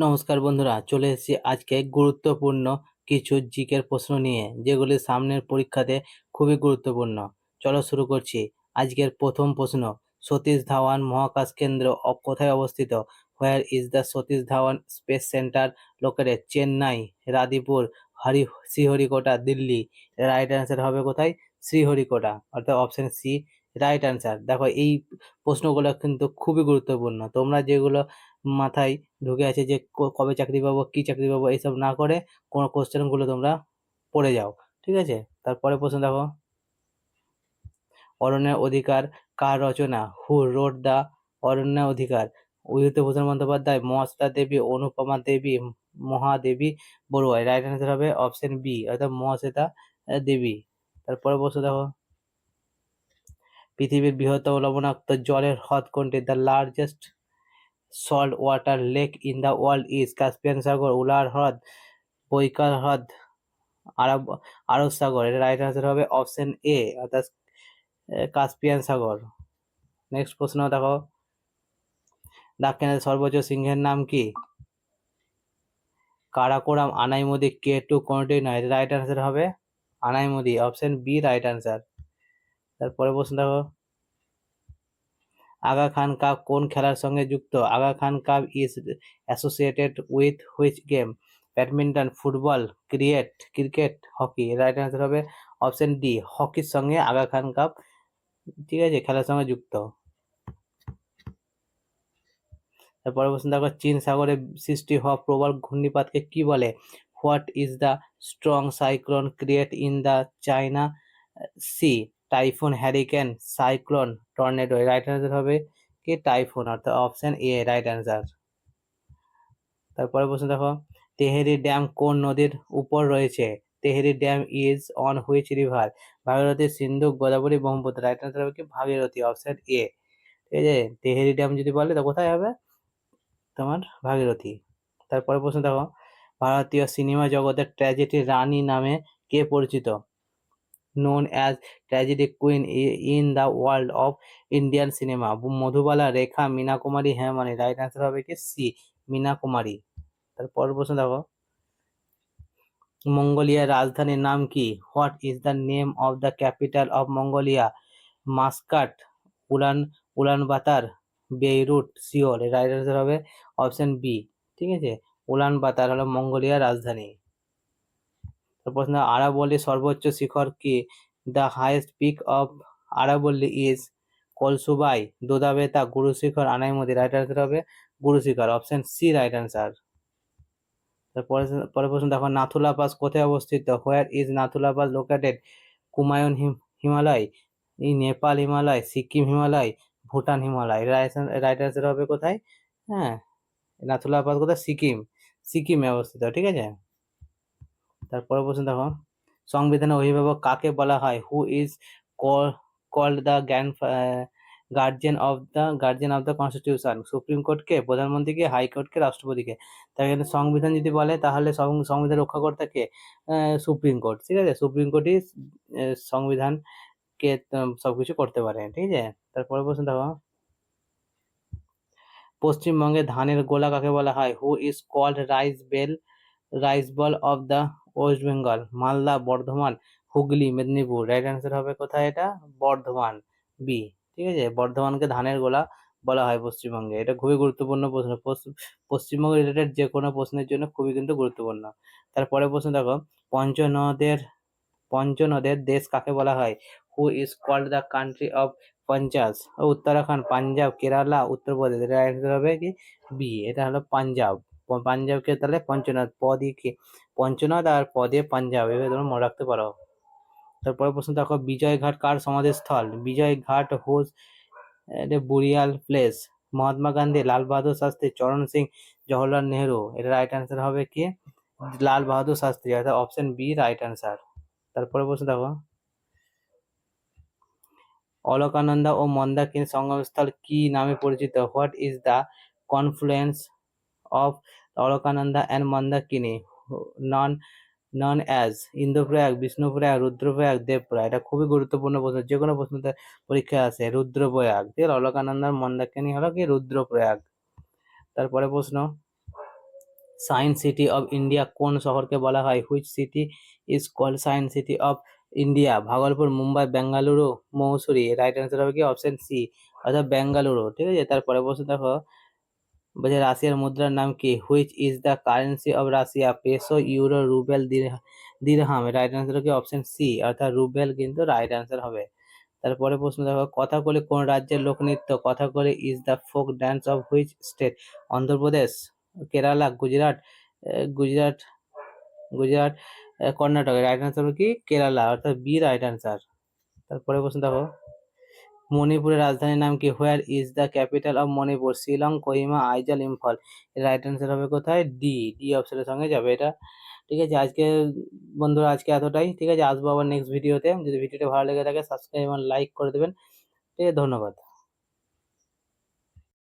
নমস্কার বন্ধুরা, চলে এসেছি আজকে গুরুত্বপূর্ণ কিছু জিকের প্রশ্ন নিয়ে, যেগুলি সামনের পরীক্ষাতে খুবই গুরুত্বপূর্ণ। চলো শুরু করছি। আজকের প্রথম প্রশ্ন, সতীশ ধাওয়ান মহাকাশ কেন্দ্র কোথায় অবস্থিত? Where is the Satish Dhawan space centre located? Chennai, Radipur, Sriharikota, Delhi. Right answer হবে কোথায়? শ্রীহরিকোটা, অর্থাৎ অপশন সি রাইট অ্যান্সার। দেখো, এই প্রশ্নগুলো কিন্তু খুবই গুরুত্বপূর্ণ। তোমরা যেগুলো মাথায় ঢুকে আছে যে কবে চাকরি পাবো, কি চাকরি পাবো, এইসব না করে কোনো কোশ্চেনগুলো তোমরা পড়ে যাও, ঠিক আছে? তারপরে প্রশ্ন দেখো, অরণ্যের অধিকার কার রচনা? হু রোড দ্য অরণ্যের অধিকার? বিভূতিভূষণ বন্দ্যোপাধ্যায়, মহাশ্বেতা দেবী, অনুপমা দেবী, মহাদেবী বড়ুয়া। রাইট অ্যান্সার হবে অপশন বি, অর্থাৎ মহাশ্বেতা দেবী। তারপরে প্রশ্ন দেখো, পৃথিবীর বৃহত্তম লবণাক্ত জলের হ্রদ কোনটি? The largest salt water lake in the world is? Caspian সাগর, উলার হ্রদ, বৈকাল হ্রদ, আরব সাগর। এর রাইট আনসার হবে অপশন এ, অর্থাৎ কাস্পিয়ান সাগর। নেক্সট প্রশ্ন দেখো, দাক্ষিণাত্যের সর্বোচ্চ সিংহের নাম কি? কারাকোরাম, আনাইমুদি, K2 কোনটি নয়? রাইট আনসার হবে Anaimudi, option B right answer. তারপরে প্রশ্ন দেখো, আগা খান কাপ কোন খেলার সঙ্গে যুক্ত? Aga Khan cup is associated with which game? Badminton, football, cricket, hockey. Right answer হবে অপশন ডি, হকির সঙ্গে আগা খান কাপ, ঠিক আছে, খেলার সঙ্গে যুক্ত। তারপরে প্রশ্ন দেখো, চীন সাগরে সৃষ্টি হওয়া প্রবল ঘূর্ণিপাতকে কি বলে? What is the strong cyclone create in the China sea? Typhoon, hurricane, cyclone, tornado. Right answer হবে কি টাইফুন, অর্থাৎ অপশন এ রাইট অ্যান্সার। তারপরে প্রশ্ন দেখো, তেহেরি ড্যাম কোন নদীর উপর রয়েছে? Tehri dam is on which river? Bhagirathi, Sindhu, Godavari, Brahmaputra. Right answer হবে কি ভাগীরথী, অপশন এ। ঠিক আছে, তেহেরি ড্যাম যদি বলে তো কোথায় হবে? তোমার ভাগীরথী। তারপরে প্রশ্ন দেখো, ভারতীয় সিনেমা জগতের ট্র্যাজেডি রানী নামে কে পরিচিত? known as tragedy queen in the world of Indian cinema? Madhubala, Rekha, Meena Kumari, Hema Malini. Right answer হবে কি সি, মীনা কুমারী। তারপর প্রশ্ন দেখো, মঙ্গোলিয়ার রাজধানীর নাম কি? What is the name of the capital of Mongolia? Muscat, উলান Ulaanbaatar, Beirut, Seoul. Right answer হবে অপশন বি, ঠিক আছে, উলানবাতার হলো মঙ্গোলিয়ার রাজধানী। প্রশ্ন, আরাবল্লী সর্বোচ্চ শিখর কি? দ্য হাইয়েস্ট পিক অফ আরাবল্লী is? Kalsubai, Doddabetta, Guru Shikhar, Anaimudi. Right answer হবে Guru Shikhar, option C right answer. পরের প্রশ্ন দেখো, নাথুলা পাস কোথায় অবস্থিত? Where is Nathula pass located? Kumaon Himalaya, এই নেপাল হিমালয়, সিকিম হিমালয়, ভুটান হিমালয়। রাইট অ্যান্সার হবে কোথায়? হ্যাঁ, নাথুলা পাস কোথায়? সিকিমে অবস্থিত, ঠিক আছে। তারপরে প্রশ্ন দেখো, সংবিধানের অভিভাবক কাকে বলা হয়? Who is called the guardian of the constitution? Supreme কোর্টকে, প্রধানমন্ত্রীকে, হাইকোর্টকে, রাষ্ট্রপতিকে? তাই এখানে সংবিধান যদি বলে তাহলে সংবিধান রক্ষাকর্তা কে? সুপ্রিম কোর্ট, ঠিক আছে, সুপ্রিম কোর্টই সংবিধানকে সবকিছু করতে পারে, ঠিক আছে। তারপরে প্রশ্ন দেখো, পশ্চিমবঙ্গে ধানের গোলা কাকে বলা হয়? Who is called rice bowl of the West Bengal? Malda, Bardhaman, Hooghly, Medinipur. Right answer হবে কোথায়? এটা বর্ধমান, বি, ঠিক আছে, বর্ধমানকে ধানের গোলা বলা হয় পশ্চিমবঙ্গে। এটা খুবই গুরুত্বপূর্ণ প্রশ্ন, পশ্চিমবঙ্গ রিলেটেড যে কোনো প্রশ্নের জন্য খুবই কিন্তু গুরুত্বপূর্ণ। তারপরে প্রশ্ন দেখো, পঞ্চনদের পঞ্চনদের দেশ কাকে বলা হয়? Who is called the country of পঞ্চাশ? উত্তরাখণ্ড, পাঞ্জাব, কেরালা, উত্তরপ্রদেশ। এটা অ্যান্সার হবে কি বি, এটা হলো পাঞ্জাব। পাঞ্জাবকে তাহলে পঞ্চনদ, কি পঞ্চনদ আর পদে পাঞ্জাব, এভাবে তোমরা মনে রাখতে পারো। তারপরে প্রশ্ন দেখো, বিজয় ঘাট কার সমাধিস্থল? Vijay Ghat whose burial place? Mahatma Gandhi, Lal Bahadur Shastri, Charan Singh, Jawaharlal Nehru. এটা রাইট অ্যান্সার হবে কি লাল বাহাদুর শাস্ত্রী, অর্থাৎ অপশন বি রাইট অ্যান্সার। তারপরে প্রশ্ন দেখো, অলকানন্দা ও মন্দাকিনী সঙ্গমস্থল কি নামে পরিচিত? What is the confluence of Alaknanda and Mandakini? Known known as Indraprayag, Vishnuprayag, Rudraprayag, Devprayag. এটা খুবই গুরুত্বপূর্ণ প্রশ্ন, যে কোনো প্রশ্নতে পরীক্ষায় আসে। রুদ্রপ্রয়াগ, ঠিক আছে, অলকানন্দার মন্দাকিনী হলো কি রুদ্রপ্রয়াগ। তারপরে প্রশ্ন, সায়েন্স সিটি অফ ইন্ডিয়া কোন শহরকে বলা হয়? Which city is called science city of India? Bhagalpur, Mumbai, Bengaluru, Mussoorie. Right answer হবে কি অপশন সি, অর্থাৎ বেঙ্গালুরু। ঠিক আছে, তারপরে প্রশ্ন দেখো, বলছে রাশিয়ার মুদ্রার নাম কি? Which is the currency of Russia? Peso, euro, Rubel, dirham. Right answer হবে কি অপশন সি, অর্থাৎ রুবেল কিন্তু রাইট অ্যান্সার হবে। তারপরে প্রশ্ন দেখো, কথাকলি কোন রাজ্যের লোকনৃত্য? Kathakali is the folk dance of which state? Andhra Pradesh, Kerala, Gujarat, Gujarat Gujarat Karnataka. Right answer হবে কি কেরালা, অর্থাৎ বি রাইট অ্যান্সার। তারপরে প্রশ্ন দেখো, মণিপুরের রাজধানীর নাম কি? হোয়ার is the capital of Manipur? Shillong, Kohima, Aizawl, Imphal. Right answer হবে কোথায়? ডি, ডি অপশনের সঙ্গে যাবে এটা। ঠিক আছে, আজকে বন্ধুরা আজকে এতটাই। ঠিক আছে, আসবো আবার নেক্সট ভিডিওতে। যদি ভিডিওটা ভালো লেগে থাকে সাবস্ক্রাইব এবং লাইক করে দেবেন। ঠিক আছে, ধন্যবাদ।